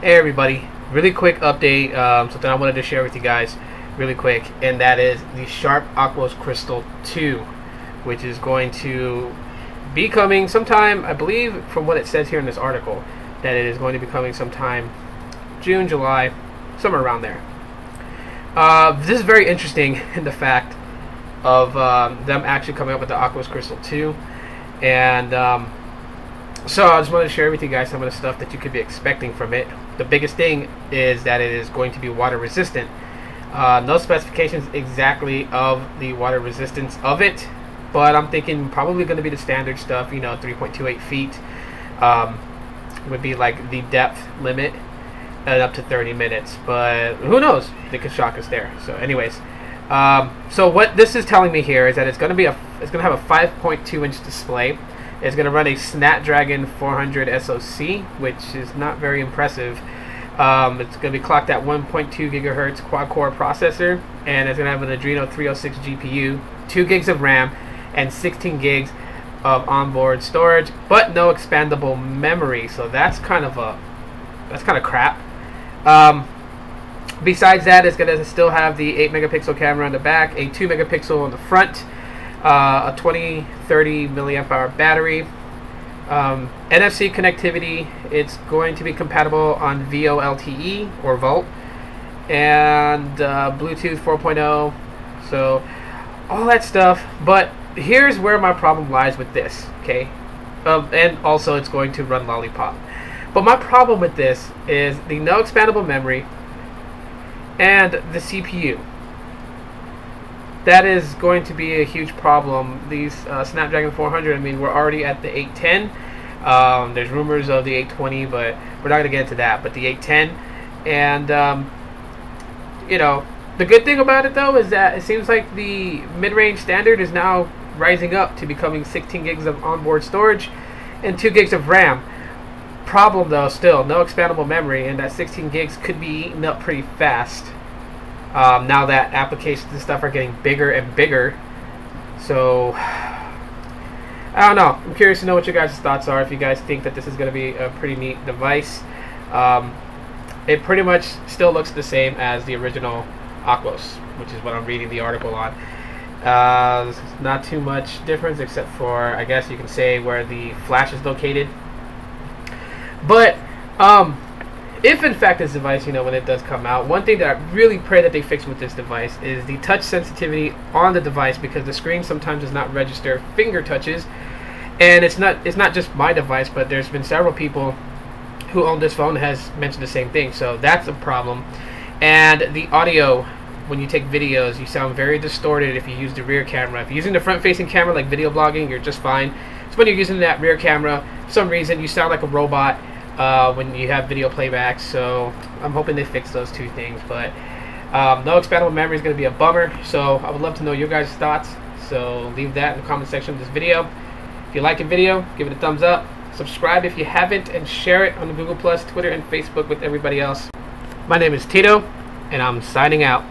Hey everybody, really quick update, something I wanted to share with you guys really quick, and that is the Sharp Aquos Crystal 2, which is going to be coming sometime, I believe from what it says here in this article, that it is going to be coming sometime June, July, somewhere around there. This is very interesting in the fact of them actually coming up with the Aquos Crystal 2, and so I just wanted to share with you guys some of the stuff that you could be expecting from it. The biggest thing is that it is going to be water resistant. No specifications exactly of the water resistance of it, but I'm thinking probably going to be the standard stuff, you know, 3.28 feet would be like the depth limit, and up to 30 minutes, but who knows, they could shock us there. So anyways, so what this is telling me here is that it's going to have a 5.2 inch display. It's going to run a Snapdragon 400 SoC, which is not very impressive. It's going to be clocked at 1.2 gigahertz quad-core processor, and it's going to have an Adreno 306 GPU, 2 gigs of RAM, and 16 gigs of onboard storage, but no expandable memory. So that's kind of crap. Besides that, it's going to still have the 8 megapixel camera on the back, a 2 megapixel on the front, a 20-30 milliamp hour battery, NFC connectivity. It's going to be compatible on VoLTE or Volt, and Bluetooth 4.0, so all that stuff. But here's where my problem lies with this, okay? And also it's going to run Lollipop. But my problem with this is the no expandable memory and the CPU. That is going to be a huge problem. These Snapdragon 400, I mean, we're already at the 810. There's rumors of the 820, but we're not going to get into that. But the 810, and you know, the good thing about it though is that it seems like the mid-range standard is now rising up to becoming 16 gigs of onboard storage and 2 gigs of RAM. Problem though, still no expandable memory, and that 16 gigs could be eaten up pretty fast. Now that applications and stuff are getting bigger and bigger. So I don't know, I'm curious to know what your guys' thoughts are, if you guys think that this is going to be a pretty neat device. It pretty much still looks the same as the original Aquos, which is what I'm reading the article on. Not too much difference, except for, I guess you can say, where the flash is located. But if in fact this device, you know, when it does come out, one thing that I really pray that they fix with this device is the touch sensitivity on the device, because the screen sometimes does not register finger touches. And it's not just my device, but there's been several people who own this phone has mentioned the same thing. So that's a problem. And the audio, when you take videos, you sound very distorted if you use the rear camera. If you're using the front-facing camera like video blogging, you're just fine. So when you're using that rear camera, for some reason you sound like a robot when you have video playback. So I'm hoping they fix those two things. But no expandable memory is going to be a bummer. So I would love to know your guys' thoughts. So leave that in the comment section of this video. If you like the video, give it a thumbs up. Subscribe if you haven't, and share it on Google+, Twitter, and Facebook with everybody else. My name is Tito, and I'm signing out.